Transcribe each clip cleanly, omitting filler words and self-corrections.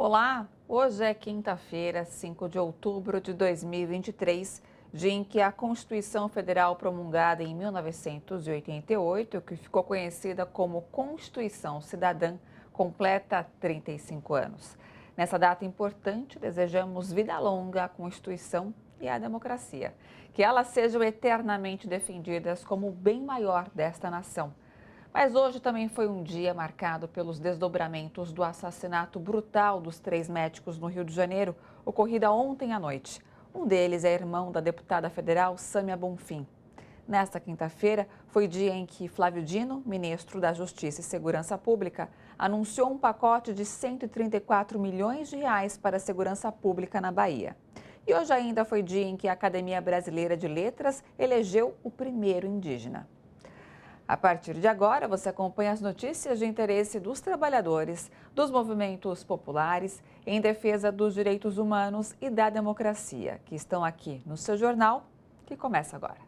Olá, hoje é quinta-feira, 5 de outubro de 2023, dia em que a Constituição Federal promulgada em 1988, que ficou conhecida como Constituição Cidadã, completa 35 anos. Nessa data importante, desejamos vida longa à Constituição e à democracia, que elas sejam eternamente defendidas como o bem maior desta nação. Mas hoje também foi um dia marcado pelos desdobramentos do assassinato brutal dos 3 médicos no Rio de Janeiro, ocorrida ontem à noite. Um deles é irmão da deputada federal Sâmia Bonfim. Nesta quinta-feira, foi dia em que Flávio Dino, ministro da Justiça e Segurança Pública, anunciou um pacote de 134 milhões de reais para a segurança pública na Bahia. E hoje ainda foi dia em que a Academia Brasileira de Letras elegeu o primeiro indígena. A partir de agora, você acompanha as notícias de interesse dos trabalhadores, dos movimentos populares, em defesa dos direitos humanos e da democracia, que estão aqui no seu jornal, que começa agora.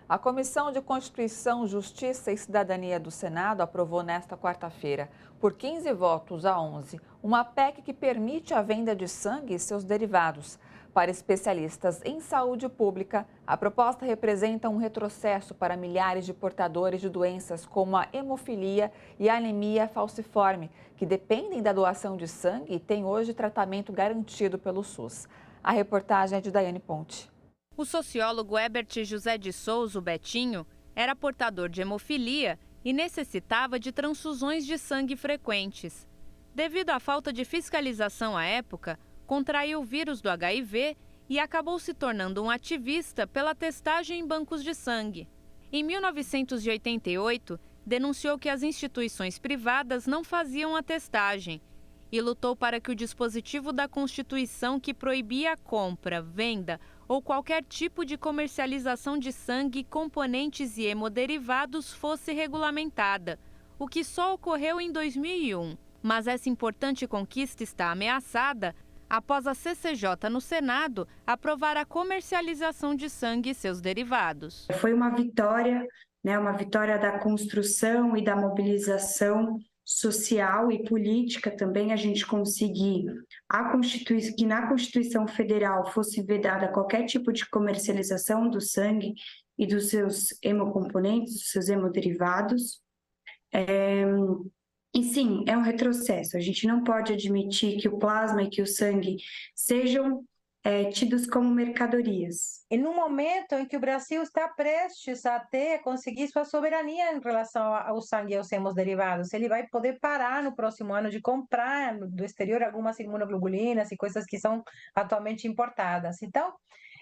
A Comissão de Constituição, Justiça e Cidadania do Senado aprovou nesta quarta-feira, por 15 votos a 11, uma PEC que permite a venda de sangue e seus derivados. Para especialistas em saúde pública, a proposta representa um retrocesso para milhares de portadores de doenças como a hemofilia e a anemia falciforme, que dependem da doação de sangue e têm hoje tratamento garantido pelo SUS. A reportagem é de Daiane Ponte. O sociólogo Herbert José de Souza, o Betinho, era portador de hemofilia e necessitava de transfusões de sangue frequentes. Devido à falta de fiscalização à época, contraiu o vírus do HIV e acabou se tornando um ativista pela testagem em bancos de sangue. Em 1988, denunciou que as instituições privadas não faziam a testagem e lutou para que o dispositivo da Constituição que proibia a compra, venda ou qualquer tipo de comercialização de sangue, componentes e hemoderivados fosse regulamentada, o que só ocorreu em 2001. Mas essa importante conquista está ameaçada após a CCJ no Senado aprovar a comercialização de sangue e seus derivados. Foi uma vitória da construção e da mobilização social e política também, a gente conseguir que na Constituição Federal fosse vedada qualquer tipo de comercialização do sangue e dos seus hemocomponentes, dos seus hemoderivados. E sim, é um retrocesso. A gente não pode admitir que o plasma e que o sangue sejam tidos como mercadorias. E no momento em que o Brasil está prestes a conseguir sua soberania em relação ao sangue e aos hemoderivados, ele vai poder parar no próximo ano de comprar do exterior algumas imunoglobulinas e coisas que são atualmente importadas. Então,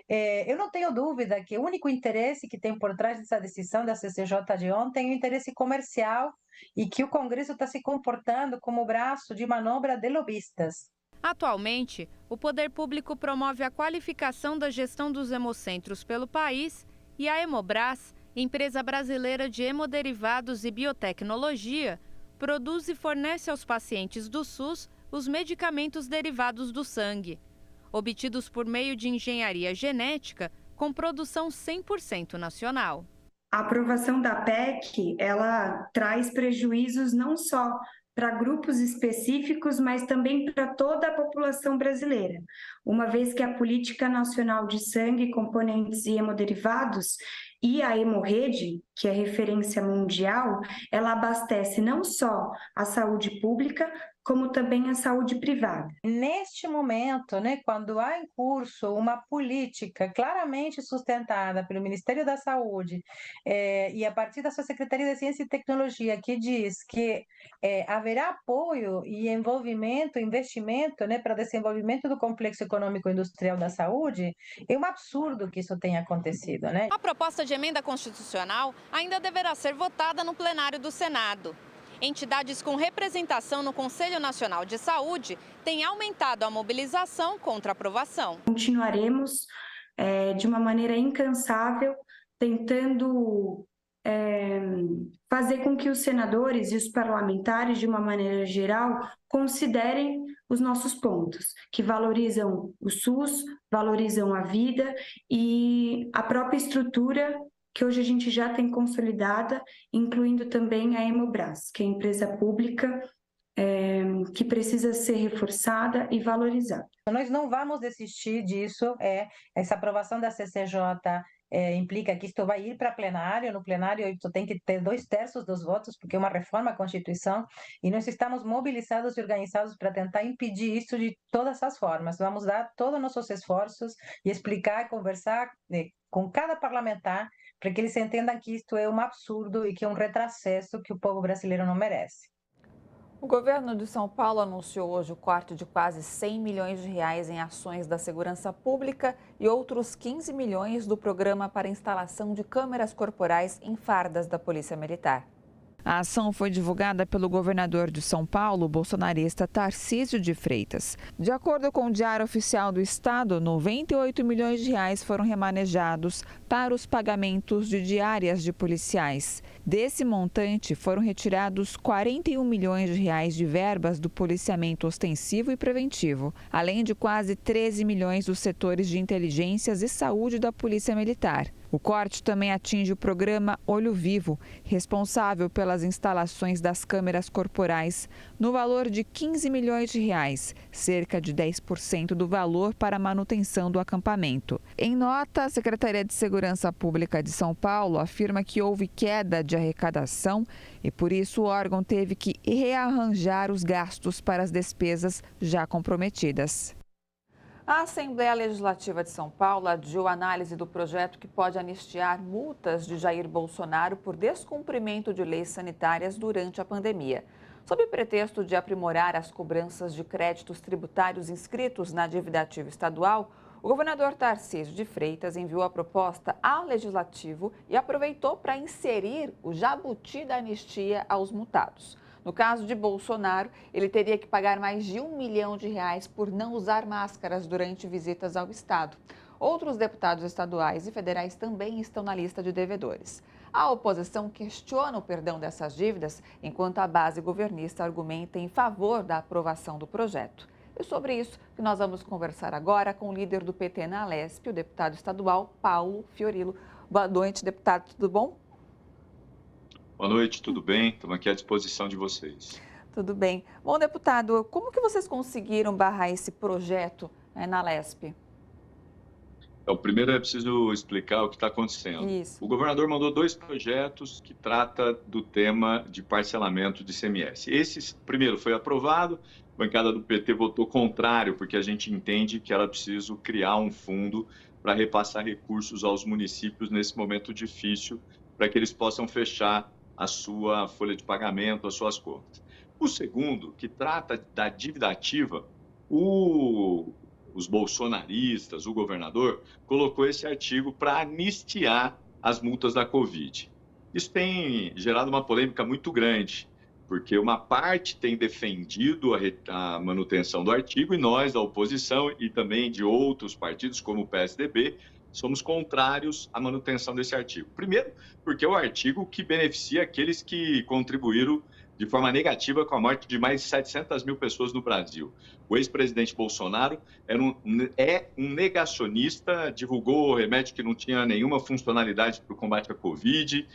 eu não tenho dúvida que o único interesse que tem por trás dessa decisão da CCJ de ontem é o interesse comercial e que o Congresso está se comportando como braço de manobra de lobistas. Atualmente, o poder público promove a qualificação da gestão dos hemocentros pelo país e a Hemobras, empresa brasileira de hemoderivados e biotecnologia, produz e fornece aos pacientes do SUS os medicamentos derivados do sangue, obtidos por meio de engenharia genética com produção 100% nacional. A aprovação da PEC, ela traz prejuízos não só para grupos específicos, mas também para toda a população brasileira, uma vez que a Política Nacional de Sangue, Componentes e Hemoderivados e a Hemorrede, que é referência mundial, ela abastece não só a saúde pública, como também a saúde privada. Neste momento, quando há em curso uma política claramente sustentada pelo Ministério da Saúde e a partir da sua Secretaria de Ciência e Tecnologia, que diz que haverá apoio e envolvimento, investimento para desenvolvimento do complexo econômico e industrial da saúde, é um absurdo que isso tenha acontecido. A proposta de emenda constitucional ainda deverá ser votada no plenário do Senado. Entidades com representação no Conselho Nacional de Saúde têm aumentado a mobilização contra a aprovação. Continuaremos de uma maneira incansável tentando fazer com que os senadores e os parlamentares, de uma maneira geral, considerem os nossos pontos, que valorizam o SUS, valorizam a vida e a própria estrutura que hoje a gente já tem consolidada, incluindo também a Hemobras, que é a empresa pública que precisa ser reforçada e valorizada. Nós não vamos desistir disso, essa aprovação da CCJ implica que isto vai ir para plenário, no plenário isso tem que ter 2/3 dos votos, porque é uma reforma à Constituição, e nós estamos mobilizados e organizados para tentar impedir isso de todas as formas. Vamos dar todos os nossos esforços e explicar, conversar com cada parlamentar, para que eles entendam que isto é um absurdo e que é um retrocesso que o povo brasileiro não merece. O governo de São Paulo anunciou hoje o corte de quase 100 milhões de reais em ações da segurança pública e outros 15 milhões do programa para instalação de câmeras corporais em fardas da Polícia Militar. A ação foi divulgada pelo governador de São Paulo, o bolsonarista Tarcísio de Freitas. De acordo com o Diário Oficial do Estado, 98 milhões de reais foram remanejados para os pagamentos de diárias de policiais. Desse montante, foram retirados 41 milhões de reais de verbas do policiamento ostensivo e preventivo, além de quase 13 milhões dos setores de inteligências e saúde da Polícia Militar. O corte também atinge o programa Olho Vivo, responsável pelas instalações das câmeras corporais, no valor de 15 milhões de reais, cerca de 10% do valor para a manutenção do acampamento. Em nota, a Secretaria de Segurança Pública de São Paulo afirma que houve queda de arrecadação e, por isso, o órgão teve que rearranjar os gastos para as despesas já comprometidas. A Assembleia Legislativa de São Paulo adiou a análise do projeto que pode anistiar multas de Jair Bolsonaro por descumprimento de leis sanitárias durante a pandemia. Sob pretexto de aprimorar as cobranças de créditos tributários inscritos na dívida ativa estadual, o governador Tarcísio de Freitas enviou a proposta ao Legislativo e aproveitou para inserir o jabuti da anistia aos multados. No caso de Bolsonaro, ele teria que pagar mais de R$1 milhão por não usar máscaras durante visitas ao Estado. Outros deputados estaduais e federais também estão na lista de devedores. A oposição questiona o perdão dessas dívidas, enquanto a base governista argumenta em favor da aprovação do projeto. E sobre isso que nós vamos conversar agora com o líder do PT na Alesp, o deputado estadual Paulo Fiorilo. Boa noite, deputado, tudo bom? Boa noite, tudo bem? Estamos aqui à disposição de vocês. Tudo bem. Bom, deputado, como que vocês conseguiram barrar esse projeto na Alesp? Então, primeiro é preciso explicar o que está acontecendo. Isso. O governador mandou 2 projetos que tratam do tema de parcelamento de ICMS. Esse, primeiro, foi aprovado, a bancada do PT votou contrário, porque a gente entende que era preciso criar um fundo para repassar recursos aos municípios nesse momento difícil, para que eles possam fechar a sua folha de pagamento, as suas contas. O segundo, que trata da dívida ativa, os bolsonaristas, o governador, colocou esse artigo para anistiar as multas da Covid. Isso tem gerado uma polêmica muito grande, porque uma parte tem defendido a manutenção do artigo e nós, da oposição e também de outros partidos, como o PSDB, somos contrários à manutenção desse artigo. Primeiro, porque é o artigo que beneficia aqueles que contribuíram de forma negativa com a morte de mais de 700 mil pessoas no Brasil. O ex-presidente Bolsonaro é um negacionista, divulgou remédio que não tinha nenhuma funcionalidade para o combate à Covid,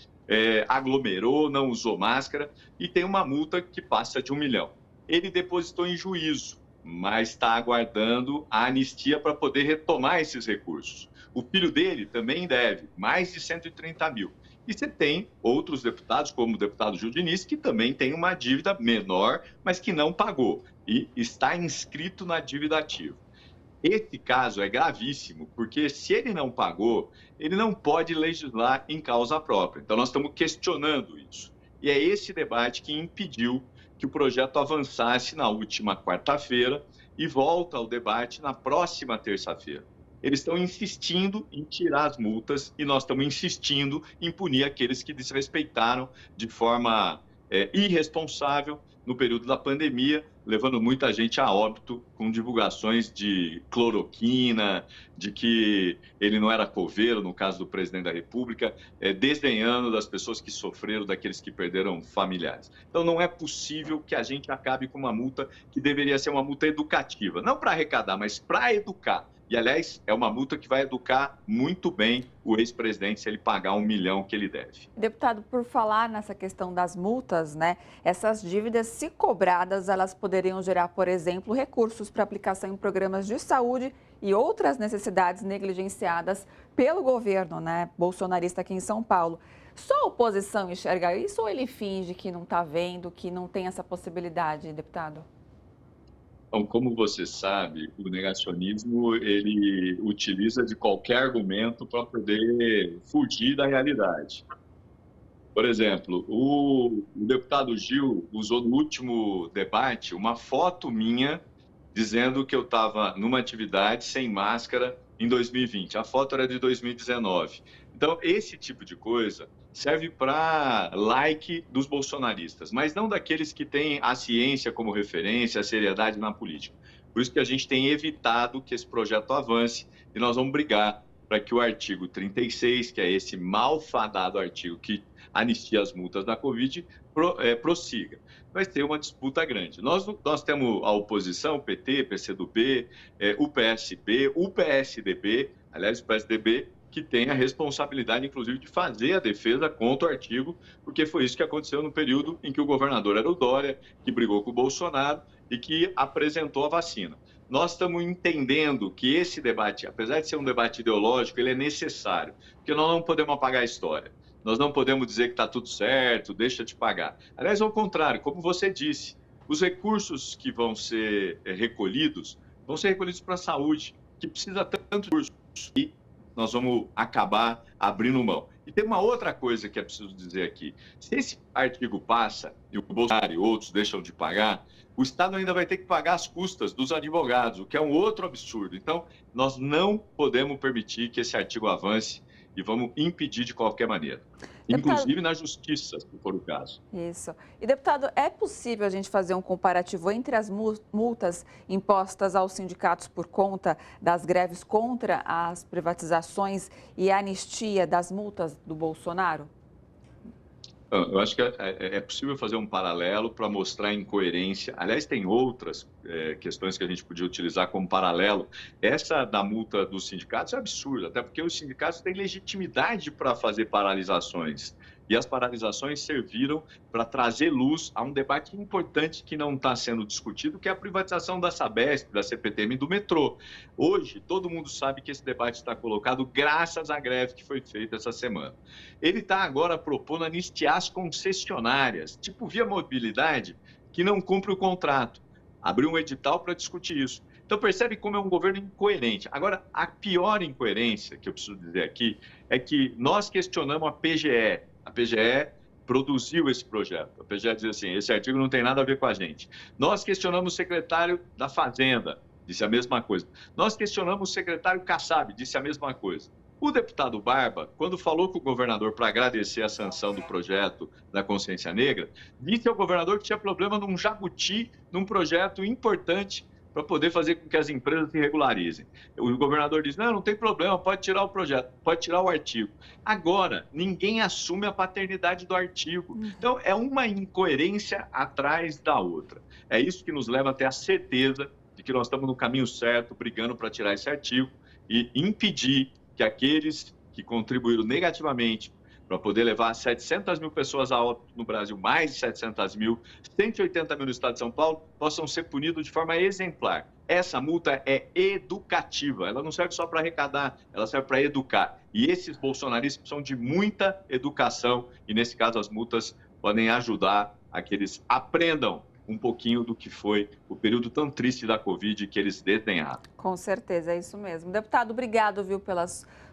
aglomerou, não usou máscara e tem uma multa que passa de R$1 milhão. Ele depositou em juízo, mas está aguardando a anistia para poder retomar esses recursos. O filho dele também deve mais de 130 mil. E você tem outros deputados, como o deputado Gil Diniz, que também tem uma dívida menor, mas que não pagou e está inscrito na dívida ativa. Esse caso é gravíssimo, porque se ele não pagou, ele não pode legislar em causa própria. Então, nós estamos questionando isso. E é esse debate que impediu que o projeto avançasse na última quarta-feira e volta ao debate na próxima terça-feira. Eles estão insistindo em tirar as multas e nós estamos insistindo em punir aqueles que desrespeitaram de forma irresponsável no período da pandemia, levando muita gente a óbito com divulgações de cloroquina, de que ele não era coveiro, no caso do presidente da República, desdenhando das pessoas que sofreram, daqueles que perderam familiares. Então, não é possível que a gente acabe com uma multa que deveria ser uma multa educativa, não para arrecadar, mas para educar. E, aliás, é uma multa que vai educar muito bem o ex-presidente se ele pagar R$1 milhão que ele deve. Deputado, por falar nessa questão das multas, né? Essas dívidas, se cobradas, elas poderiam gerar, por exemplo, recursos para aplicação em programas de saúde e outras necessidades negligenciadas pelo governo, né, bolsonarista aqui em São Paulo. Só a oposição enxerga isso ou ele finge que não está vendo, que não tem essa possibilidade, deputado? Então, como você sabe, o negacionismo, ele utiliza de qualquer argumento para poder fugir da realidade. Por exemplo, o deputado Gil usou no último debate uma foto minha dizendo que eu estava numa atividade sem máscara em 2020. A foto era de 2019. Então, esse tipo de coisa serve para like dos bolsonaristas, mas não daqueles que têm a ciência como referência, a seriedade na política. Por isso que a gente tem evitado que esse projeto avance e nós vamos brigar para que o artigo 36, que é esse malfadado artigo que anistia as multas da Covid, prossiga. Vai ter uma disputa grande. Nós temos a oposição, o PT, PCdoB, o PSB, o PSDB, aliás, o PSDB, que tem a responsabilidade, inclusive, de fazer a defesa contra o artigo, porque foi isso que aconteceu no período em que o governador era o Dória, que brigou com o Bolsonaro e que apresentou a vacina. Nós estamos entendendo que esse debate, apesar de ser um debate ideológico, ele é necessário, porque nós não podemos apagar a história. Nós não podemos dizer que está tudo certo, deixa de pagar. Aliás, ao contrário, como você disse, os recursos que vão ser recolhidos para a saúde, que precisa tanto de recursos, e nós vamos acabar abrindo mão. E tem uma outra coisa que é preciso dizer aqui. Se esse artigo passa e o Bolsonaro e outros deixam de pagar, o Estado ainda vai ter que pagar as custas dos advogados, o que é um outro absurdo. Então, nós não podemos permitir que esse artigo avance e vamos impedir de qualquer maneira. Inclusive na justiça, se for o caso. Isso. E, deputado, é possível a gente fazer um comparativo entre as multas impostas aos sindicatos por conta das greves contra as privatizações e a anistia das multas do Bolsonaro? Eu acho que é possível fazer um paralelo para mostrar a incoerência. Aliás, tem outras questões que a gente podia utilizar como paralelo. Essa da multa dos sindicatos é absurda, até porque os sindicatos têm legitimidade para fazer paralisações. E as paralisações serviram para trazer luz a um debate importante que não está sendo discutido, que é a privatização da Sabesp, da CPTM e do metrô. Hoje, todo mundo sabe que esse debate está colocado graças à greve que foi feita essa semana. Ele está agora propondo anistiar as concessionárias, tipo Via Mobilidade, que não cumpre o contrato. Abriu um edital para discutir isso. Então, percebe como é um governo incoerente. Agora, a pior incoerência que eu preciso dizer aqui é que nós questionamos a PGE. A PGE produziu esse projeto. A PGE diz assim, esse artigo não tem nada a ver com a gente. Nós questionamos o secretário da Fazenda, disse a mesma coisa. Nós questionamos o secretário Kassab, disse a mesma coisa. O deputado Barba, quando falou com o governador para agradecer a sanção do projeto da consciência negra, disse ao governador que tinha problema num jabuti, num projeto importante para poder fazer com que as empresas se regularizem. O governador diz, não tem problema, pode tirar o projeto, pode tirar o artigo. Agora, ninguém assume a paternidade do artigo. Então, é uma incoerência atrás da outra. É isso que nos leva a ter a certeza de que nós estamos no caminho certo, brigando para tirar esse artigo e impedir que aqueles que contribuíram negativamente para poder levar 700 mil pessoas a óbito no Brasil, mais de 700 mil, 180 mil no estado de São Paulo, possam ser punidos de forma exemplar. Essa multa é educativa, ela não serve só para arrecadar, ela serve para educar. E esses bolsonaristas precisam de muita educação e, nesse caso, as multas podem ajudar a que eles aprendam um pouquinho do que foi o período tão triste da Covid que eles desdenharam. Com certeza, é isso mesmo. Deputado, obrigado, viu, pela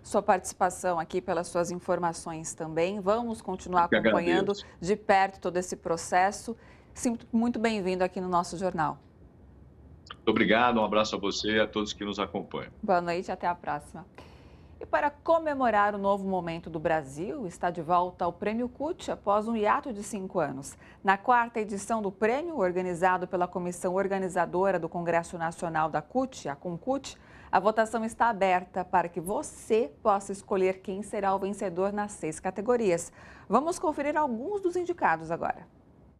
sua participação aqui, pelas suas informações também. Vamos continuar acompanhando de perto todo esse processo. Sinto muito bem-vindo aqui no nosso jornal. Muito obrigado, um abraço a você e a todos que nos acompanham. Boa noite, até a próxima. E para comemorar o novo momento do Brasil, está de volta o Prêmio CUT após um hiato de 5 anos. Na 4ª edição do prêmio, organizado pela Comissão Organizadora do Congresso Nacional da CUT, a CONCUT, a votação está aberta para que você possa escolher quem será o vencedor nas 6 categorias. Vamos conferir alguns dos indicados agora.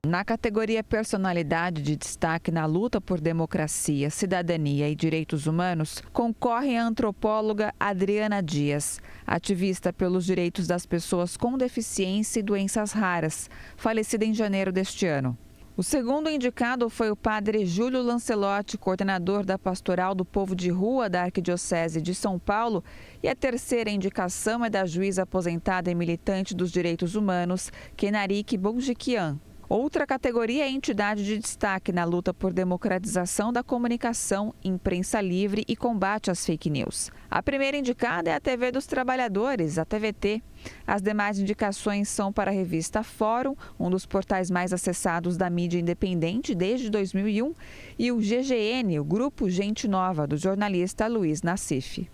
Na categoria Personalidade de Destaque na Luta por Democracia, Cidadania e Direitos Humanos, concorre a antropóloga Adriana Dias, ativista pelos direitos das pessoas com deficiência e doenças raras, falecida em janeiro deste ano. O segundo indicado foi o padre Júlio Lancelotti, coordenador da Pastoral do Povo de Rua da Arquidiocese de São Paulo, e a terceira indicação é da juíza aposentada e militante dos direitos humanos, Kenarique Bonjiquian. Outra categoria é a entidade de destaque na luta por democratização da comunicação, imprensa livre e combate às fake news. A primeira indicada é a TV dos Trabalhadores, a TVT. As demais indicações são para a revista Fórum, um dos portais mais acessados da mídia independente desde 2001, e o GGN, o Grupo Gente Nova, do jornalista Luiz Nassif.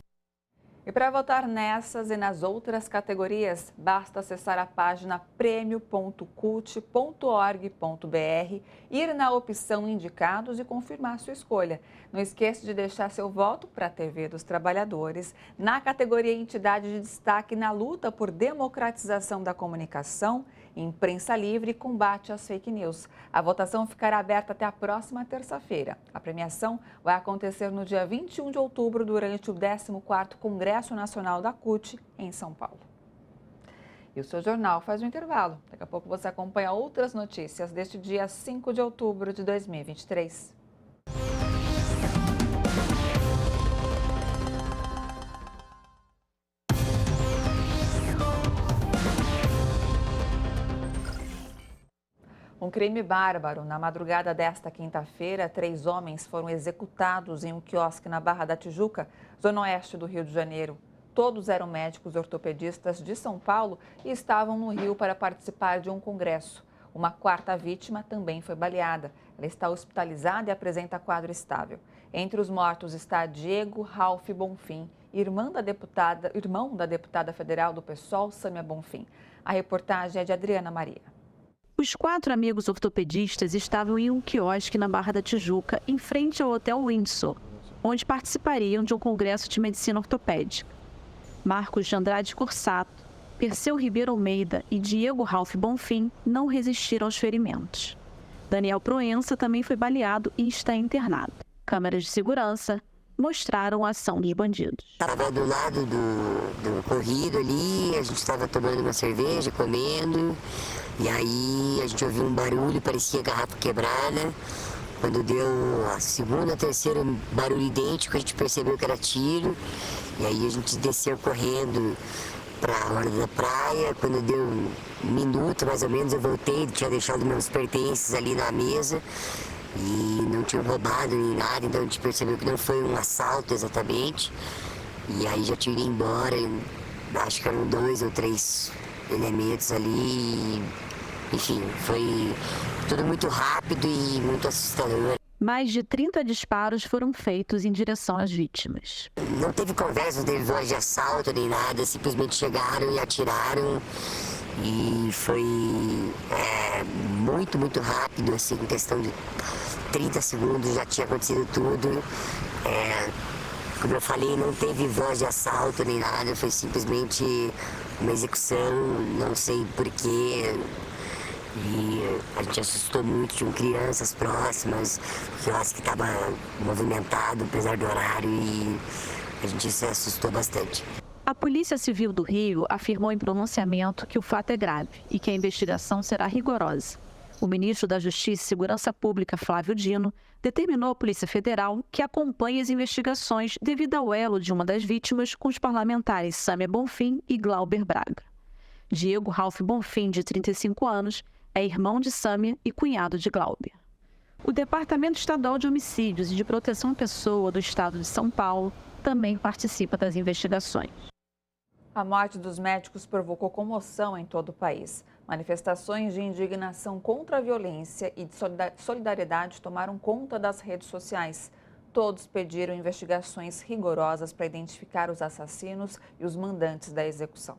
E para votar nessas e nas outras categorias, basta acessar a página premio.cult.org.br, ir na opção Indicados e confirmar sua escolha. Não esqueça de deixar seu voto para a TV dos Trabalhadores, na categoria Entidade de Destaque na luta por democratização da comunicação, imprensa livre e combate às fake news. A votação ficará aberta até a próxima terça-feira. A premiação vai acontecer no dia 21 de outubro, durante o 14º Congresso Nacional da CUT, em São Paulo. E o seu jornal faz um intervalo. Daqui a pouco você acompanha outras notícias deste dia 5 de outubro de 2023. Um crime bárbaro. Na madrugada desta quinta-feira, 3 homens foram executados em um quiosque na Barra da Tijuca, zona oeste do Rio de Janeiro. Todos eram médicos ortopedistas de São Paulo e estavam no Rio para participar de um congresso. Uma 4ª vítima também foi baleada. Ela está hospitalizada e apresenta quadro estável. Entre os mortos está Diego Ralph Bonfim, irmão da deputada federal do PSOL, Sâmia Bonfim. A reportagem é de Adriana Maria. Os 4 amigos ortopedistas estavam em um quiosque na Barra da Tijuca, em frente ao Hotel Windsor, onde participariam de um congresso de medicina ortopédica. Marcos de Andrade Cursato, Perseu Ribeiro Almeida e Diego Ralph Bonfim não resistiram aos ferimentos. Daniel Proença também foi baleado e está internado. Câmeras de segurança mostraram a ação dos bandidos. Estava do lado do corrido ali, a gente estava tomando uma cerveja, comendo, e aí a gente ouviu um barulho, parecia garrafa quebrada. Quando deu a segunda, terceira barulho idêntico, a gente percebeu que era tiro, e aí a gente desceu correndo para a hora da praia. Quando deu um minuto mais ou menos, eu voltei, tinha deixado meus pertences ali na mesa, e não tinha roubado nem nada, então a gente percebeu que não foi um assalto exatamente. E aí já tinha ido embora, acho que eram 2 ou 3 elementos ali. Enfim, foi tudo muito rápido e muito assustador. Mais de 30 disparos foram feitos em direção às vítimas. Não teve conversa, não teve voz de assalto nem nada, simplesmente chegaram e atiraram. E foi muito rápido, assim, em questão de 30 segundos já tinha acontecido tudo. Como eu falei, não teve voz de assalto nem nada, foi simplesmente uma execução, não sei porquê. E a gente assustou muito, tinham crianças próximas, o quiosque estava movimentado, apesar do horário, e a gente se assustou bastante. A Polícia Civil do Rio afirmou em pronunciamento que o fato é grave e que a investigação será rigorosa. O ministro da Justiça e Segurança Pública, Flávio Dino, determinou à Polícia Federal que acompanhe as investigações devido ao elo de uma das vítimas com os parlamentares Sâmia Bonfim e Glauber Braga. Diego Ralph Bonfim, de 35 anos, é irmão de Sâmia e cunhado de Glauber. O Departamento Estadual de Homicídios e de Proteção à Pessoa do Estado de São Paulo também participa das investigações. A morte dos médicos provocou comoção em todo o país. Manifestações de indignação contra a violência e de solidariedade tomaram conta das redes sociais. todos pediram investigações rigorosas para identificar os assassinos e os mandantes da execução.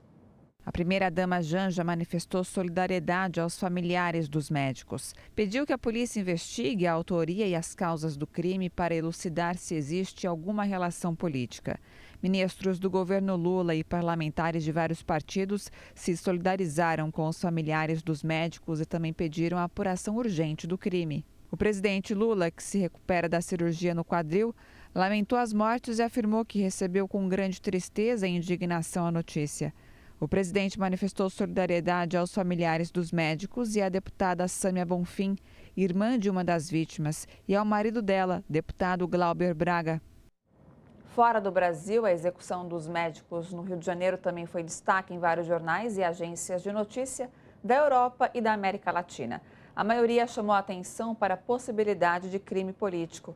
A primeira-dama Janja manifestou solidariedade aos familiares dos médicos. Pediu que a polícia investigue a autoria e as causas do crime para elucidar se existe alguma relação política. Ministros do governo Lula e parlamentares de vários partidos se solidarizaram com os familiares dos médicos e também pediram a apuração urgente do crime. O presidente Lula, que se recupera da cirurgia no quadril, lamentou as mortes e afirmou que recebeu com grande tristeza e indignação a notícia. O presidente manifestou solidariedade aos familiares dos médicos e à deputada Sâmia Bonfim, irmã de uma das vítimas, e ao marido dela, deputado Glauber Braga. Fora do Brasil, a execução dos médicos no Rio de Janeiro também foi destaque em vários jornais e agências de notícia da Europa e da América Latina. A maioria chamou a atenção para a possibilidade de crime político.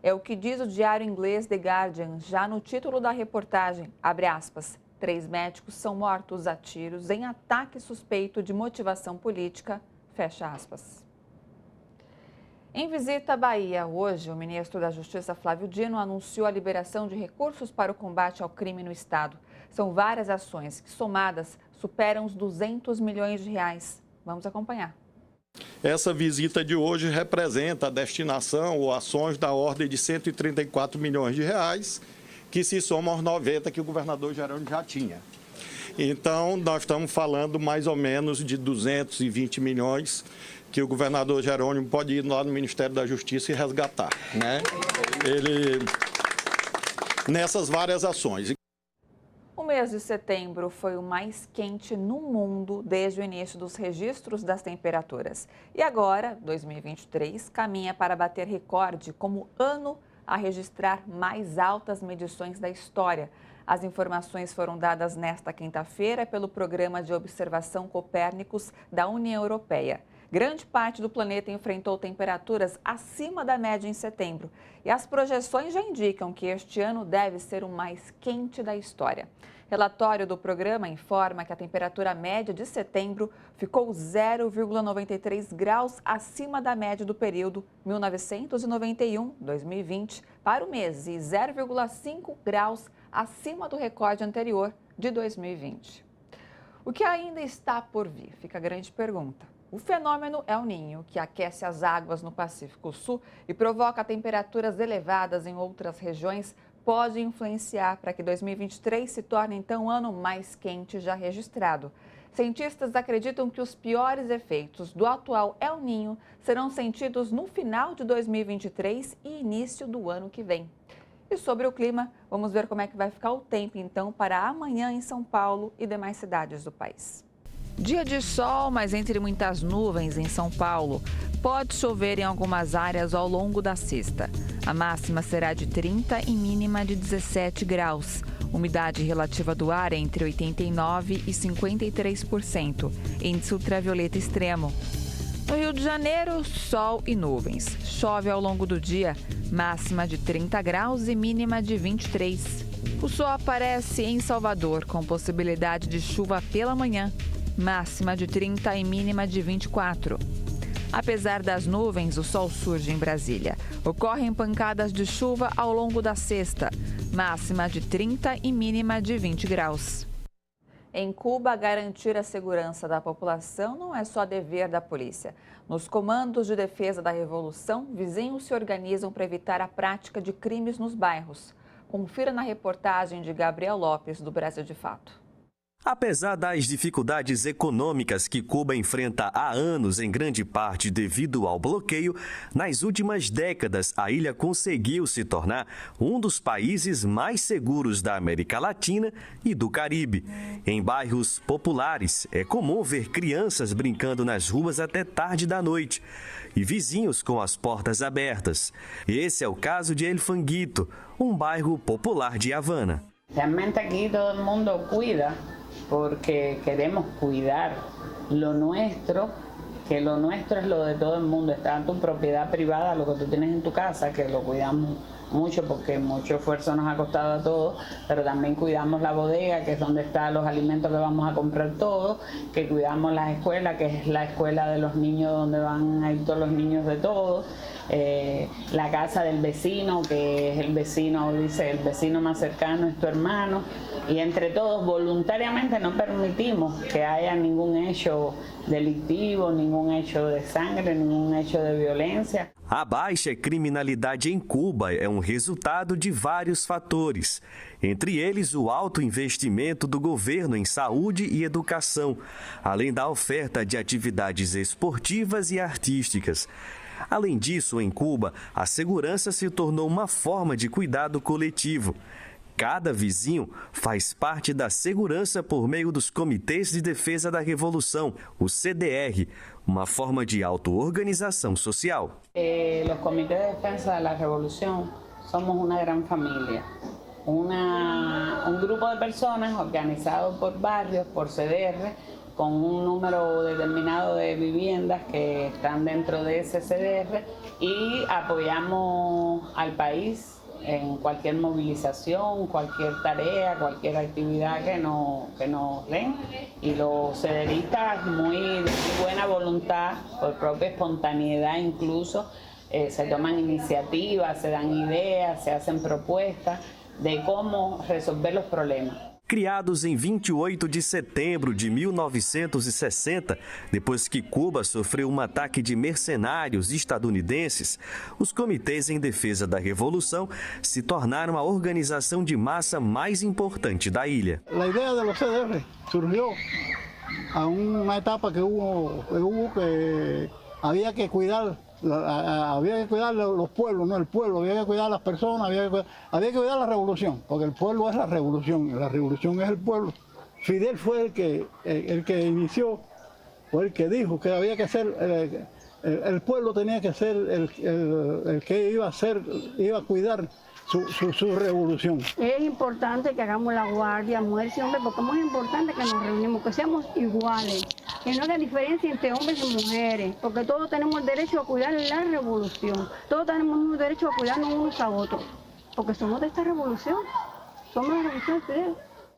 É o que diz o diário inglês The Guardian, já no título da reportagem, abre aspas, 3 médicos são mortos a tiros em ataque suspeito de motivação política, fecha aspas. Em visita à Bahia, hoje, o ministro da Justiça, Flávio Dino, anunciou a liberação de recursos para o combate ao crime no estado. São várias ações que, somadas, superam os 200 milhões de reais. Vamos acompanhar. Essa visita de hoje representa a destinação ou ações da ordem de 134 milhões de reais, que se somam aos 90 que o governador Jerônimo já tinha. Então, nós estamos falando mais ou menos de 220 milhões que o governador Jerônimo pode ir lá no Ministério da Justiça e resgatar, né? Nessas várias ações. O mês de setembro foi o mais quente no mundo desde o início dos registros das temperaturas. E agora, 2023, caminha para bater recorde como ano a registrar mais altas medições da história. As informações foram dadas nesta quinta-feira pelo Programa de Observação Copérnicos da União Europeia. Grande parte do planeta enfrentou temperaturas acima da média em setembro. E as projeções já indicam que este ano deve ser o mais quente da história. Relatório do programa informa que a temperatura média de setembro ficou 0,93 graus acima da média do período 1991-2020 para o mês e 0,5 graus acima do recorde anterior de 2020. O que ainda está por vir? Fica a grande pergunta. O fenômeno El Niño, que aquece as águas no Pacífico Sul e provoca temperaturas elevadas em outras regiões, pode influenciar para que 2023 se torne, então, o ano mais quente já registrado. Cientistas acreditam que os piores efeitos do atual El Niño serão sentidos no final de 2023 e início do ano que vem. E sobre o clima, vamos ver como é que vai ficar o tempo, então, para amanhã em São Paulo e demais cidades do país. Dia de sol, mas entre muitas nuvens em São Paulo. Pode chover em algumas áreas ao longo da sexta. A máxima será de 30 e mínima de 17 graus. Umidade relativa do ar entre 89% e 53%. Índice ultravioleta extremo. No Rio de Janeiro, sol e nuvens. Chove ao longo do dia, máxima de 30 graus e mínima de 23. O sol aparece em Salvador, com possibilidade de chuva pela manhã. Máxima de 30 e mínima de 24. Apesar das nuvens, o sol surge em Brasília. Ocorrem pancadas de chuva ao longo da sexta. Máxima de 30 e mínima de 20 graus. Em Cuba, garantir a segurança da população não é só dever da polícia. Nos comandos de defesa da revolução, vizinhos se organizam para evitar a prática de crimes nos bairros. Confira na reportagem de Gabriel Lopes, do Brasil de Fato. Apesar das dificuldades econômicas que Cuba enfrenta há anos, em grande parte devido ao bloqueio, nas últimas décadas a ilha conseguiu se tornar um dos países mais seguros da América Latina e do Caribe. Em bairros populares, é comum ver crianças brincando nas ruas até tarde da noite e vizinhos com as portas abertas. Esse é o caso de El Fanguito, um bairro popular de Havana. Realmente aqui todo mundo cuida, porque queremos cuidar lo nuestro, que lo nuestro es lo de todo el mundo. Está en tu propiedad privada, lo que tú tienes en tu casa, que lo cuidamos mucho porque mucho esfuerzo nos ha costado a todos, pero también cuidamos la bodega, que es donde están los alimentos que vamos a comprar todos, que cuidamos las escuelas, que es la escuela de los niños donde van a ir todos los niños de todos, la casa del vecino, que es el vecino, dice, el vecino más cercano es tu hermano, y entre todos voluntariamente no permitimos que haya ningún hecho delictivo, ningún hecho de sangre, ningún hecho de violência. A baixa criminalidade em Cuba é um resultado de vários fatores, entre eles o alto investimento do governo em saúde e educação, além da oferta de atividades esportivas e artísticas. Além disso, em Cuba, a segurança se tornou uma forma de cuidado coletivo. Cada vizinho faz parte da segurança por meio dos Comitês de Defesa da Revolução, o CDR, uma forma de auto-organização social. Los Comités de Defensa de la Revolución somos una gran familia, un grupo de personas organizado por barrios, por CDR, con un número determinado de viviendas que están dentro de ese CDR y apoyamos al país en cualquier movilización, cualquier tarea, cualquier actividad que nos den. Y los cederistas, muy de buena voluntad, por propia espontaneidad incluso, se toman iniciativas, se dan ideas, se hacen propuestas de cómo resolver los problemas. Criados em 28 de setembro de 1960, depois que Cuba sofreu um ataque de mercenários estadunidenses, os Comitês em Defesa da Revolução se tornaram a organização de massa mais importante da ilha. A ideia dos CDR surgiu a uma etapa que havia que cuidar. Había que cuidar los pueblos, no el pueblo, había que cuidar las personas, había que cuidar la revolución, porque el pueblo es la revolución es el pueblo. Fidel fue el que inició, o el que dijo que había que ser, el pueblo tenía que ser el que iba a cuidar su revolución. Es importante que hagamos la guardia, mujeres y hombres, porque es muy importante que nos reunimos, que seamos iguales, que no haya diferencia entre hombres y mujeres, porque todos tenemos el derecho a cuidar la revolución, todos tenemos el derecho a cuidarnos unos a otros, porque somos de esta revolución, somos la revolución de Fidel.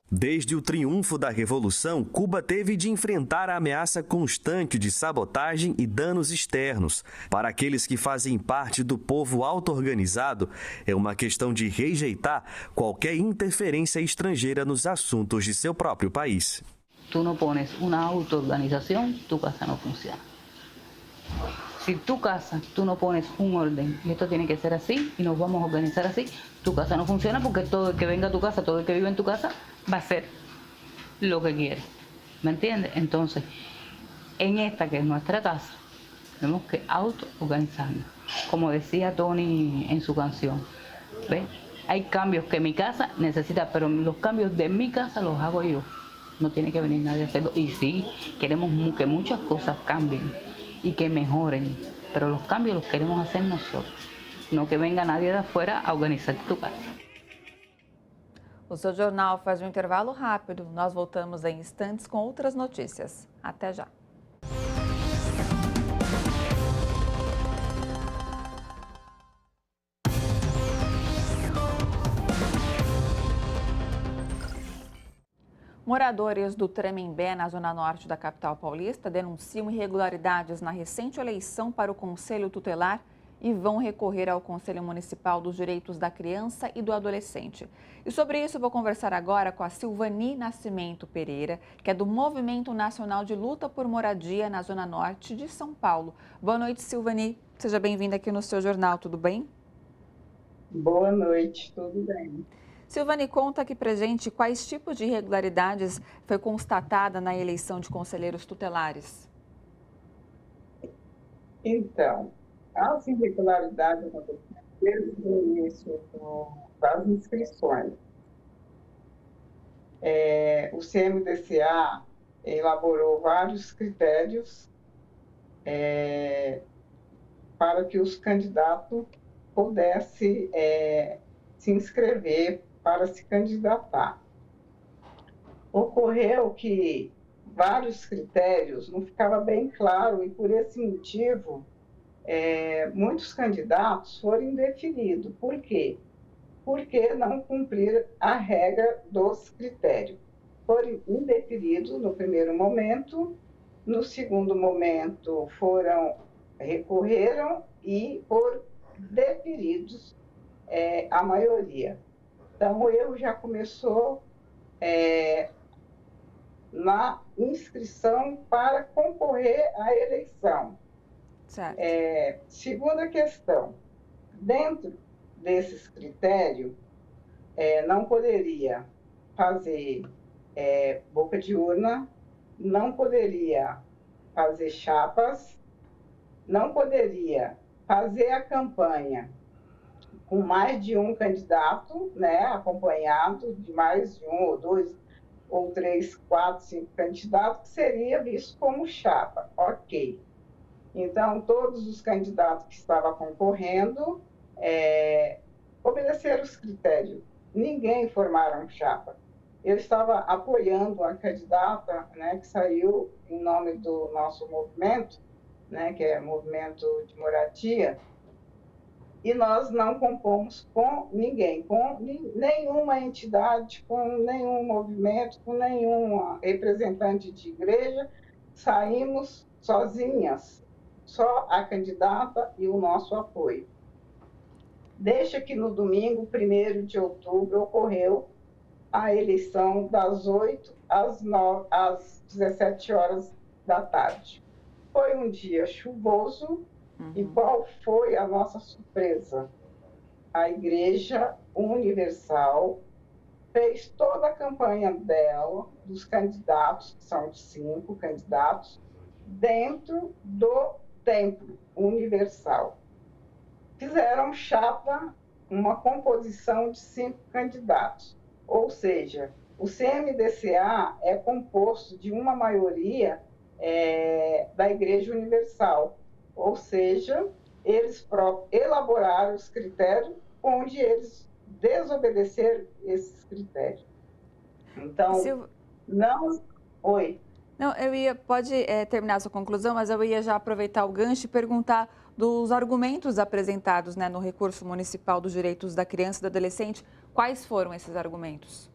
Desde o triunfo da Revolução, Cuba teve de enfrentar a ameaça constante de sabotagem e danos externos. Para aqueles que fazem parte do povo auto-organizado, é uma questão de rejeitar qualquer interferência estrangeira nos assuntos de seu próprio país. Tu não pones uma auto-organização, tu casa não funciona. Si tu casa, tú no pones un orden y esto tiene que ser así y nos vamos a organizar así, tu casa no funciona porque todo el que venga a tu casa, todo el que vive en tu casa va a hacer lo que quiere, ¿me entiendes? Entonces, en esta que es nuestra casa, tenemos que auto-organizarnos, como decía Tony en su canción, ¿ves? Hay cambios que mi casa necesita, pero los cambios de mi casa los hago yo, no tiene que venir nadie a hacerlo. Y sí, queremos que muchas cosas cambien y que mejoren, pero los cambios los queremos hacer nosotros, no que venga nadie de afuera a organizar tu casa. O seu jornal faz um intervalo rápido. Nós voltamos em instantes com outras notícias. Até já. Moradores do Tremembé, na zona norte da capital paulista, denunciam irregularidades na recente eleição para o Conselho Tutelar e vão recorrer ao Conselho Municipal dos Direitos da Criança e do Adolescente. E sobre isso eu vou conversar agora com a Silvani Nascimento Pereira, que é do Movimento Nacional de Luta por Moradia na zona norte de São Paulo. Boa noite, Silvani. Seja bem-vinda aqui no seu jornal, tudo bem? Boa noite, tudo bem. Silvani, conta aqui pra gente quais tipos de irregularidades foi constatada na eleição de conselheiros tutelares. Então, as irregularidades aconteceram desde o início das inscrições. O CMDCA elaborou vários critérios para que os candidatos pudessem se inscrever para se candidatar. Ocorreu que vários critérios não ficava bem claro e, por esse motivo, muitos candidatos foram indefinidos. Por quê? Porque não cumpriram a regra dos critérios. Foram indefinidos no primeiro momento, no segundo momento recorreram e por deferidos, a maioria. Então, o erro já começou na inscrição para concorrer à eleição. Certo. Segunda questão, dentro desses critérios, não poderia fazer boca de urna, não poderia fazer chapas, não poderia fazer a campanha com mais de um candidato, né, acompanhado de mais de um ou dois ou 3, 4, 5 candidatos, que seria visto como chapa. Ok. Então, todos os candidatos que estavam concorrendo obedeceram os critérios. Ninguém formaram chapa. Eu estava apoiando a candidata, né, que saiu em nome do nosso movimento, né, que é o Movimento de Moradia, e nós não compomos com ninguém, com nenhuma entidade, com nenhum movimento, com nenhum representante de igreja, saímos sozinhas, só a candidata e o nosso apoio. Deixa que no domingo, 1º de outubro, ocorreu a eleição das 8 às 17 horas da tarde. Foi um dia chuvoso. E qual foi a nossa surpresa? A Igreja Universal fez toda a campanha dela, dos candidatos, que são 5 candidatos, dentro do Templo Universal. Fizeram chapa, uma composição de 5 candidatos. Ou seja, o CMDCA é composto de uma maioria da Igreja Universal. Ou seja, eles próprios elaboraram os critérios onde eles desobedeceram esses critérios. Então, não... Oi. Não, pode terminar a sua conclusão, mas eu ia já aproveitar o gancho e perguntar dos argumentos apresentados, né, no recurso municipal dos direitos da criança e do adolescente. Quais foram esses argumentos?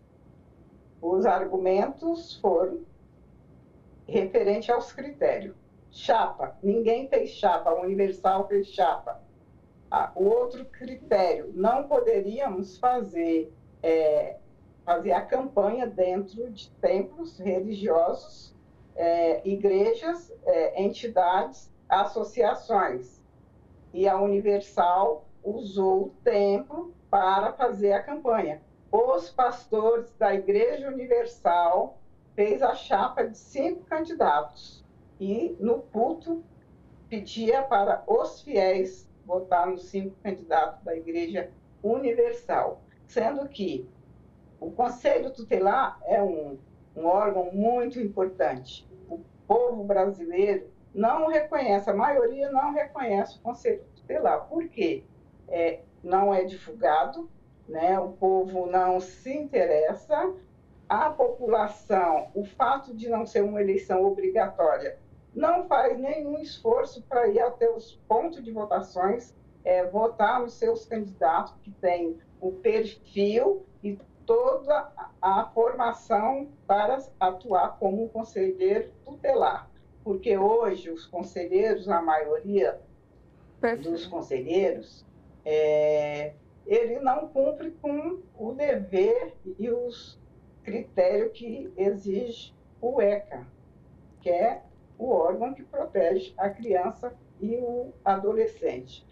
Os argumentos foram referentes aos critérios. Chapa, ninguém fez chapa, a Universal fez chapa. O outro critério, não poderíamos fazer a campanha dentro de templos religiosos, igrejas, entidades, associações. E a Universal usou o templo para fazer a campanha. Os pastores da Igreja Universal fez a chapa de 5 candidatos. E no culto pedia para os fiéis votar nos 5 candidatos da Igreja Universal, sendo que o Conselho Tutelar é um órgão muito importante. O povo brasileiro não reconhece, a maioria não reconhece o Conselho Tutelar. Por quê? Não é divulgado, né? O povo não se interessa, a população, o fato de não ser uma eleição obrigatória, não faz nenhum esforço para ir até os pontos de votações, votar nos seus candidatos que têm o perfil e toda a formação para atuar como um conselheiro tutelar. Porque hoje os conselheiros, a maioria dos conselheiros, ele não cumpre com o dever e os critérios que exige o ECA, que é o órgão que protege a criança e o adolescente.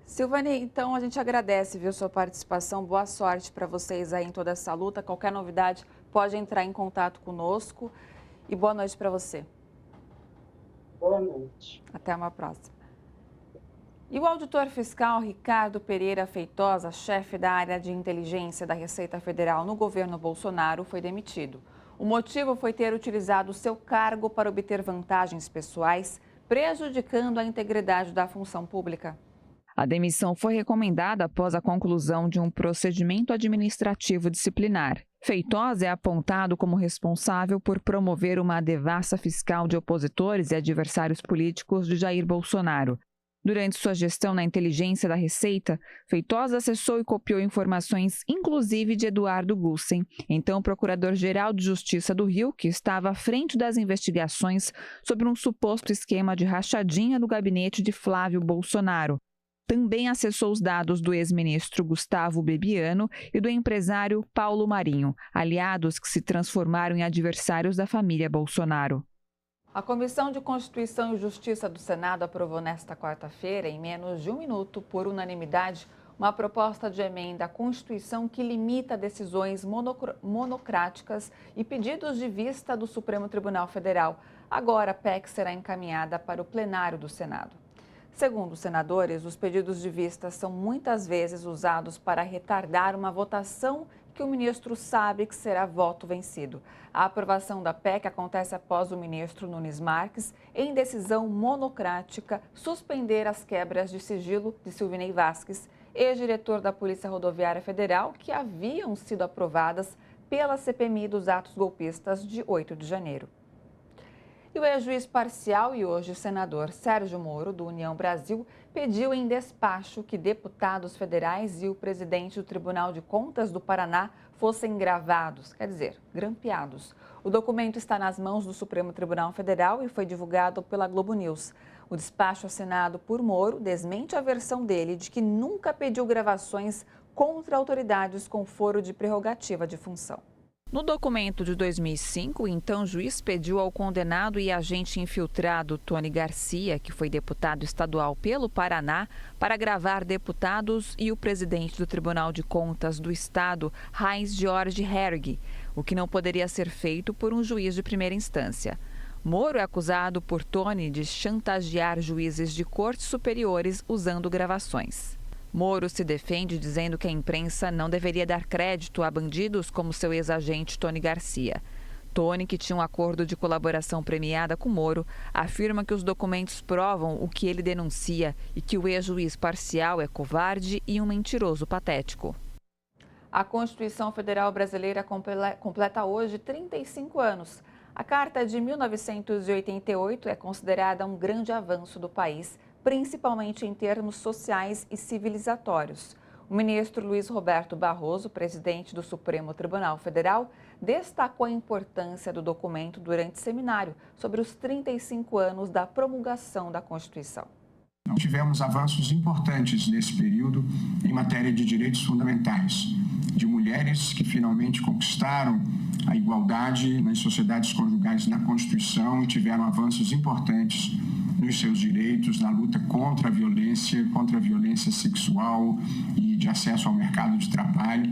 Silvani, então a gente agradece, viu, sua participação. Boa sorte para vocês aí em toda essa luta. Qualquer novidade pode entrar em contato conosco. E boa noite para você. Boa noite. Até uma próxima. E o auditor fiscal Ricardo Pereira Feitosa, chefe da área de inteligência da Receita Federal no governo Bolsonaro, foi demitido. O motivo foi ter utilizado seu cargo para obter vantagens pessoais, prejudicando a integridade da função pública. A demissão foi recomendada após a conclusão de um procedimento administrativo disciplinar. Feitosa é apontado como responsável por promover uma devassa fiscal de opositores e adversários políticos de Jair Bolsonaro. Durante sua gestão na inteligência da Receita, Feitosa acessou e copiou informações, inclusive de Eduardo Gussen, então procurador-geral de Justiça do Rio, que estava à frente das investigações sobre um suposto esquema de rachadinha no gabinete de Flávio Bolsonaro. Também acessou os dados do ex-ministro Gustavo Bebiano e do empresário Paulo Marinho, aliados que se transformaram em adversários da família Bolsonaro. A Comissão de Constituição e Justiça do Senado aprovou nesta quarta-feira, em menos de um minuto, por unanimidade, uma proposta de emenda à Constituição que limita decisões monocráticas e pedidos de vista do Supremo Tribunal Federal. Agora, a PEC será encaminhada para o plenário do Senado. Segundo os senadores, os pedidos de vista são muitas vezes usados para retardar uma votação que o ministro sabe que será voto vencido. A aprovação da PEC acontece após o ministro Nunes Marques, em decisão monocrática, suspender as quebras de sigilo de Silvinei Vasquez, ex-diretor da Polícia Rodoviária Federal, que haviam sido aprovadas pela CPMI dos atos golpistas de 8 de janeiro. E o ex-juiz parcial e hoje senador Sérgio Moro, do União Brasil, pediu em despacho que deputados federais e o presidente do Tribunal de Contas do Paraná fossem gravados, quer dizer, grampeados. O documento está nas mãos do Supremo Tribunal Federal e foi divulgado pela Globo News. O despacho assinado por Moro desmente a versão dele de que nunca pediu gravações contra autoridades com foro de prerrogativa de função. No documento de 2005, o então juiz pediu ao condenado e agente infiltrado Tony Garcia, que foi deputado estadual pelo Paraná, para gravar deputados e o presidente do Tribunal de Contas do Estado, Heinz George Herg, o que não poderia ser feito por um juiz de primeira instância. Moro é acusado por Tony de chantagear juízes de cortes superiores usando gravações. Moro se defende dizendo que a imprensa não deveria dar crédito a bandidos como seu ex-agente Tony Garcia. Tony, que tinha um acordo de colaboração premiada com Moro, afirma que os documentos provam o que ele denuncia e que o ex-juiz parcial é covarde e um mentiroso patético. A Constituição Federal Brasileira completa hoje 35 anos. A Carta de 1988 é considerada um grande avanço do país, principalmente em termos sociais e civilizatórios. O ministro Luiz Roberto Barroso, presidente do Supremo Tribunal Federal, destacou a importância do documento durante seminário sobre os 35 anos da promulgação da Constituição. Tivemos avanços importantes nesse período em matéria de direitos fundamentais, de mulheres que finalmente conquistaram a igualdade nas sociedades conjugais na Constituição e tiveram avanços importantes nos seus direitos, na luta contra a violência sexual e de acesso ao mercado de trabalho.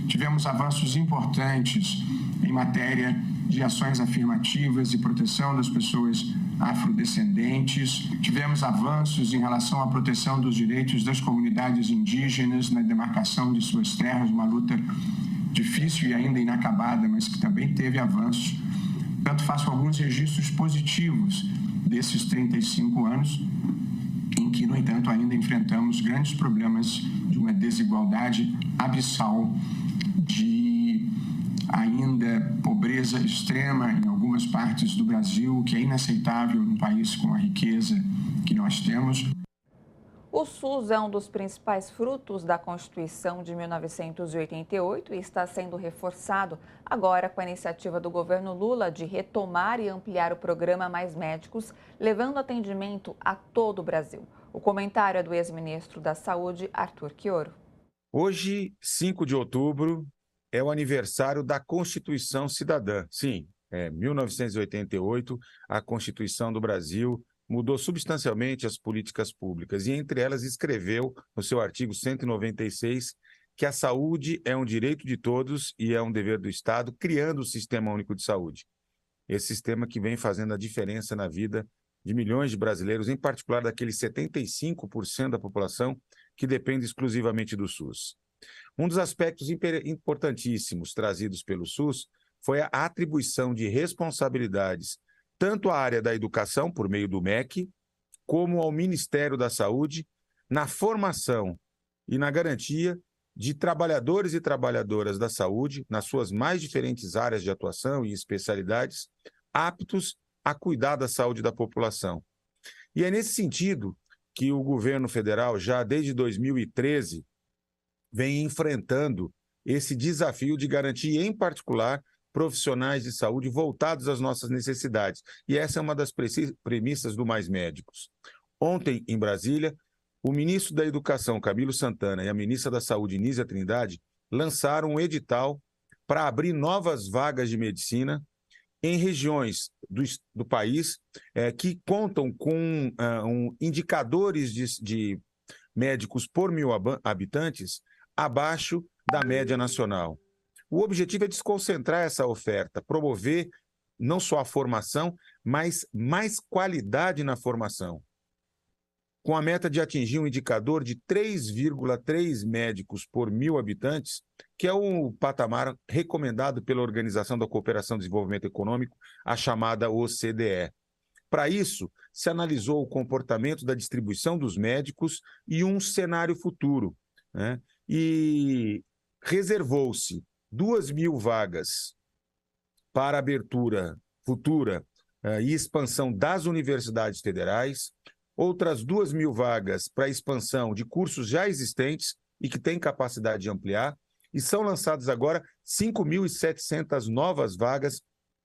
Tivemos avanços importantes em matéria de ações afirmativas e proteção das pessoas afrodescendentes. Tivemos avanços em relação à proteção dos direitos das comunidades indígenas na demarcação de suas terras, uma luta difícil e ainda inacabada, mas que também teve avanços. Portanto, faço alguns registros positivos desses 35 anos, em que, no entanto, ainda enfrentamos grandes problemas de uma desigualdade abissal, de ainda pobreza extrema em algumas partes do Brasil, que é inaceitável num país com a riqueza que nós temos. O SUS é um dos principais frutos da Constituição de 1988 e está sendo reforçado agora com a iniciativa do governo Lula de retomar e ampliar o programa Mais Médicos, levando atendimento a todo o Brasil. O comentário é do ex-ministro da Saúde, Arthur Quioro. Hoje, 5 de outubro, é o aniversário da Constituição Cidadã. Sim, 1988, a Constituição do Brasil mudou substancialmente as políticas públicas e, entre elas, escreveu no seu artigo 196 que a saúde é um direito de todos e é um dever do Estado, criando o Sistema Único de Saúde. Esse sistema que vem fazendo a diferença na vida de milhões de brasileiros, em particular daqueles 75% da população que depende exclusivamente do SUS. Um dos aspectos importantíssimos trazidos pelo SUS foi a atribuição de responsabilidades tanto à área da educação, por meio do MEC, como ao Ministério da Saúde, na formação e na garantia de trabalhadores e trabalhadoras da saúde, nas suas mais diferentes áreas de atuação e especialidades, aptos a cuidar da saúde da população. E é nesse sentido que o governo federal, já desde 2013, vem enfrentando esse desafio de garantir, em particular, profissionais de saúde voltados às nossas necessidades. E essa é uma das premissas do Mais Médicos. Ontem, em Brasília, o ministro da Educação, Camilo Santana, e a ministra da Saúde, Nízia Trindade, lançaram um edital para abrir novas vagas de medicina em regiões do país que contam com indicadores de médicos por 1.000 habitantes abaixo da média nacional. O objetivo é desconcentrar essa oferta, promover não só a formação, mas mais qualidade na formação, com a meta de atingir um indicador de 3,3 médicos por 1.000 habitantes, que é o patamar recomendado pela Organização da Cooperação e Desenvolvimento Econômico, a chamada OCDE. Para isso, se analisou o comportamento da distribuição dos médicos e um cenário futuro, né? E reservou-se 2.000 vagas para abertura futura e expansão das universidades federais, outras 2.000 vagas para expansão de cursos já existentes e que têm capacidade de ampliar, e são lançadas agora 5.700 novas vagas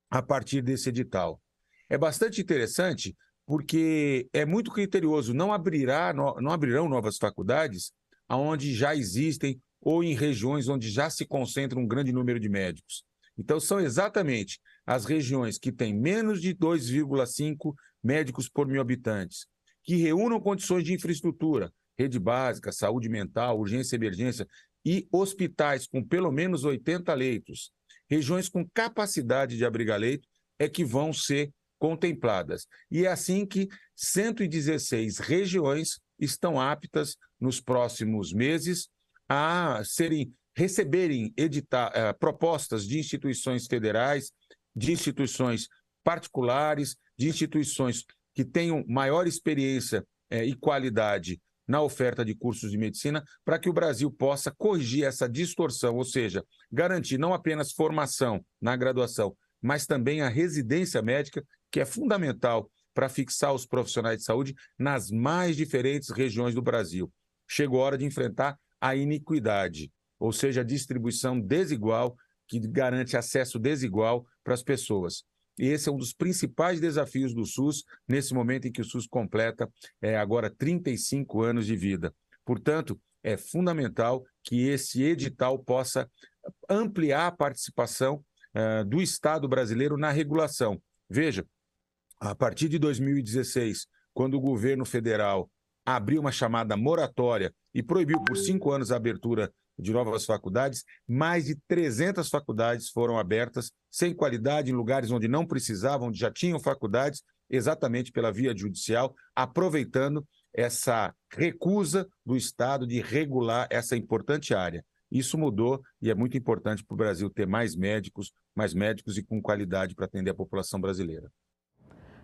a partir desse edital. É bastante interessante porque é muito criterioso, não abrirão novas faculdades onde já existem ou em regiões onde já se concentra um grande número de médicos. Então, são exatamente as regiões que têm menos de 2,5 médicos por 1.000 habitantes, que reúnam condições de infraestrutura, rede básica, saúde mental, urgência e emergência, e hospitais com pelo menos 80 leitos, regiões com capacidade de abrigar leito, é que vão ser contempladas. E é assim que 116 regiões estão aptas, nos próximos meses, a receberem propostas de instituições federais, de instituições particulares, de instituições que tenham maior experiência e qualidade na oferta de cursos de medicina, para que o Brasil possa corrigir essa distorção, ou seja, garantir não apenas formação na graduação, mas também a residência médica, que é fundamental para fixar os profissionais de saúde nas mais diferentes regiões do Brasil. Chegou a hora de enfrentar a iniquidade, ou seja, a distribuição desigual, que garante acesso desigual para as pessoas. E esse é um dos principais desafios do SUS, nesse momento em que o SUS completa agora 35 anos de vida. Portanto, é fundamental que esse edital possa ampliar a participação do Estado brasileiro na regulação. Veja, a partir de 2016, quando o governo federal abriu uma chamada moratória e proibiu por 5 anos a abertura de novas faculdades, mais de 300 faculdades foram abertas sem qualidade, em lugares onde não precisavam, onde já tinham faculdades, exatamente pela via judicial, aproveitando essa recusa do Estado de regular essa importante área. Isso mudou e é muito importante para o Brasil ter mais médicos e com qualidade para atender a população brasileira.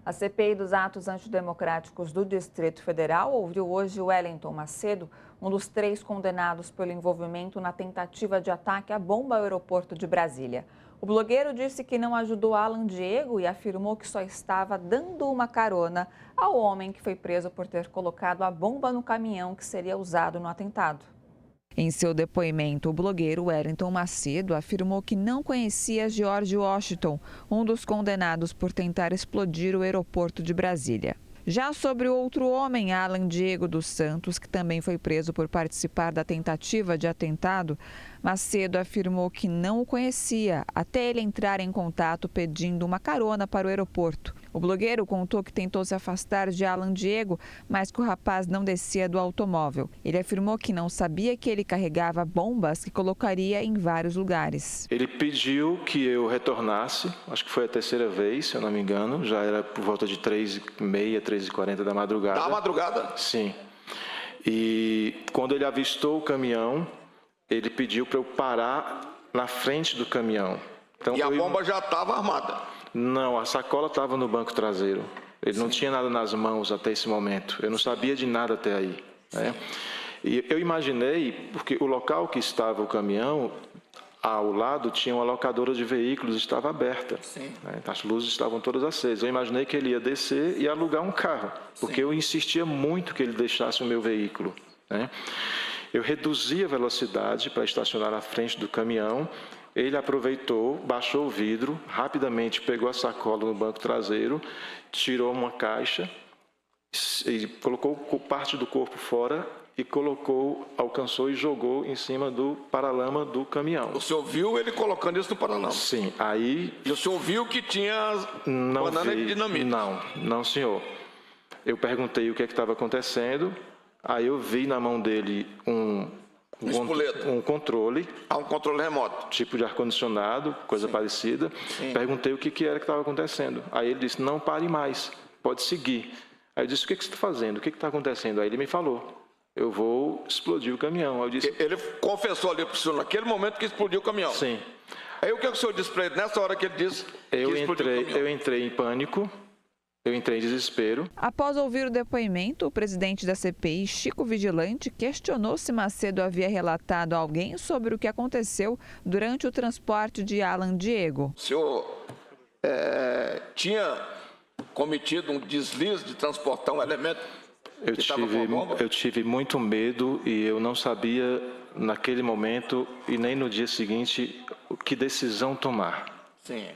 A CPI dos atos antidemocráticos do Distrito Federal ouviu hoje Wellington Macedo, um dos 3 condenados pelo envolvimento na tentativa de ataque à bomba ao aeroporto de Brasília. O blogueiro disse que não ajudou Alan Diego e afirmou que só estava dando uma carona ao homem que foi preso por ter colocado a bomba no caminhão que seria usado no atentado. Em seu depoimento, o blogueiro Wellington Macedo afirmou que não conhecia George Washington, um dos condenados por tentar explodir o aeroporto de Brasília. Já sobre o outro homem, Alan Diego dos Santos, que também foi preso por participar da tentativa de atentado, Macedo afirmou que não o conhecia, até ele entrar em contato pedindo uma carona para o aeroporto. O blogueiro contou que tentou se afastar de Alan Diego, mas que o rapaz não descia do automóvel. Ele afirmou que não sabia que ele carregava bombas que colocaria em vários lugares. Ele pediu que eu retornasse, acho que foi a 3ª vez, se eu não me engano, já era por volta de 3h30, 3h40 da madrugada. Da madrugada? Sim. E quando ele avistou o caminhão, ele pediu para eu parar na frente do caminhão. Então, e a bomba já estava armada? Não, a sacola estava no banco traseiro. Ele não tinha nada nas mãos até esse momento. Eu não sabia de nada até aí, né? E eu imaginei, porque o local que estava o caminhão, ao lado tinha uma locadora de veículos, estava aberta. Sim. Né? As luzes estavam todas acesas. Eu imaginei que ele ia descer e alugar um carro, porque eu insistia muito que ele deixasse o meu veículo. Né? Eu reduzi a velocidade para estacionar na frente do caminhão. Ele aproveitou, baixou o vidro, rapidamente pegou a sacola no banco traseiro, tirou uma caixa e colocou parte do corpo fora e alcançou e jogou em cima do paralama do caminhão. O senhor viu ele colocando isso no paralama? Sim, aí... E o senhor viu que tinha banana de dinamite? Não, senhor. Eu perguntei o que estava acontecendo, aí eu vi na mão dele um controle. Um controle remoto. Tipo de ar-condicionado, coisa parecida. Sim. Perguntei o que era que estava acontecendo. Aí ele disse, não pare mais, pode seguir. Aí eu disse, o que você está fazendo? O que está acontecendo? Aí ele me falou, eu vou explodir o caminhão. Eu disse, ele confessou ali para o senhor, naquele momento que explodiu o caminhão? Sim. Aí o que o senhor disse para ele, nessa hora que ele disse que explodiu o caminhão? Eu entrei em pânico, eu entrei em desespero. Após ouvir o depoimento, o presidente da CPI, Chico Vigilante, questionou se Macedo havia relatado a alguém sobre o que aconteceu durante o transporte de Alan Diego. O senhor tinha cometido um deslize de transportar um elemento que estava com a bomba? Eu tive muito medo e eu não sabia naquele momento e nem no dia seguinte que decisão tomar. Sim.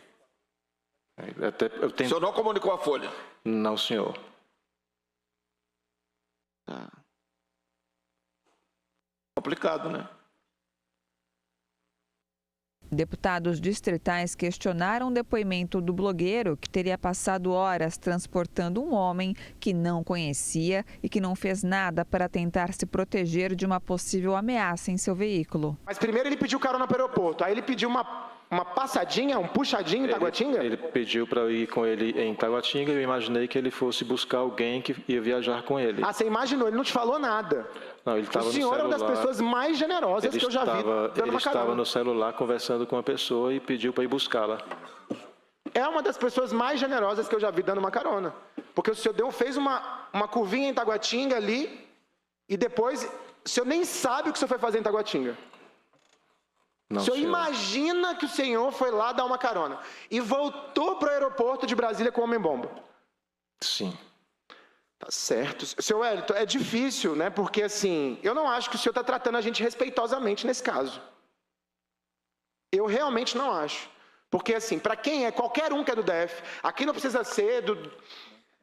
O senhor não comunicou à Folha? Não, senhor. Complicado, né? Deputados distritais questionaram o depoimento do blogueiro que teria passado horas transportando um homem que não conhecia e que não fez nada para tentar se proteger de uma possível ameaça em seu veículo. Mas primeiro ele pediu carona para o aeroporto, aí ele pediu uma passadinha, um puxadinho em Taguatinga? Ele pediu para eu ir com ele em Taguatinga e eu imaginei que ele fosse buscar alguém que ia viajar com ele. Ah, você imaginou, ele não te falou nada. Não, ele estava no celular. O senhor é uma das pessoas mais generosas que eu já vi dando Ele uma estava carona. no celular conversando com uma pessoa e pediu para ir buscá-la. É uma das pessoas mais generosas que eu já vi dando uma carona. Porque o senhor fez uma curvinha em Taguatinga ali e depois o senhor nem sabe o que o senhor foi fazer em Taguatinga. Não, o senhor senhor imagina que o senhor foi lá dar uma carona e voltou para o aeroporto de Brasília com o homem-bomba? Sim. Tá certo. Seu Wellington, é difícil, né? Porque, assim, eu não acho que o senhor está tratando a gente respeitosamente nesse caso. Eu realmente não acho. Porque, assim, para quem qualquer um que é do DF, aqui não precisa ser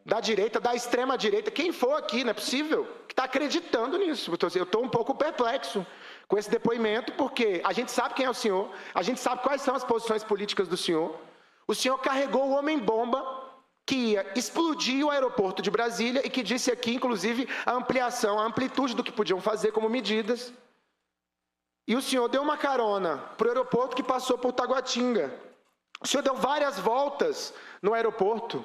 da direita, da extrema-direita, quem for aqui, não é possível, que está acreditando nisso. Eu estou um pouco perplexo com esse depoimento, porque a gente sabe quem é o senhor, a gente sabe quais são as posições políticas do senhor. O senhor carregou o homem-bomba que ia explodir o aeroporto de Brasília e que disse aqui, inclusive, a amplitude do que podiam fazer como medidas. E o senhor deu uma carona para o aeroporto que passou por Taguatinga. O senhor deu várias voltas no aeroporto.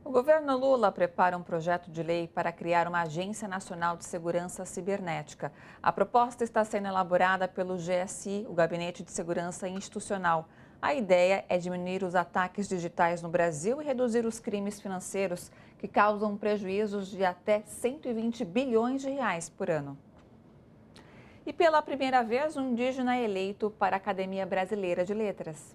O governo Lula prepara um projeto de lei para criar uma Agência Nacional de Segurança Cibernética. A proposta está sendo elaborada pelo GSI, o Gabinete de Segurança Institucional. A ideia é diminuir os ataques digitais no Brasil e reduzir os crimes financeiros que causam prejuízos de até 120 bilhões de reais por ano. E pela primeira vez, um indígena é eleito para a Academia Brasileira de Letras.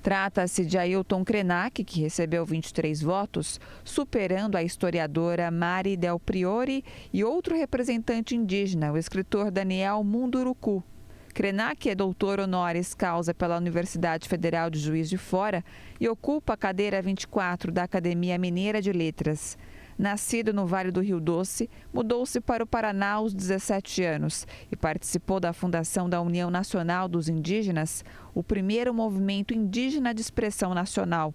Trata-se de Ailton Krenak, que recebeu 23 votos, superando a historiadora Mari Del Priore e outro representante indígena, o escritor Daniel Munduruku. Krenak é doutor honoris causa pela Universidade Federal de Juiz de Fora e ocupa a cadeira 24 da Academia Mineira de Letras. Nascido no Vale do Rio Doce, mudou-se para o Paraná aos 17 anos e participou da fundação da União Nacional dos Indígenas, o primeiro movimento indígena de expressão nacional.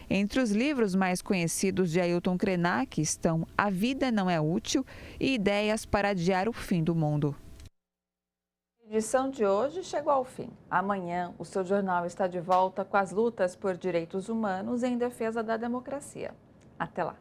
Entre os livros mais conhecidos de Ailton Krenak estão A Vida Não é Útil e Ideias para Adiar o Fim do Mundo. A edição de hoje chegou ao fim. Amanhã, o seu jornal está de volta com as lutas por direitos humanos em defesa da democracia. Até lá.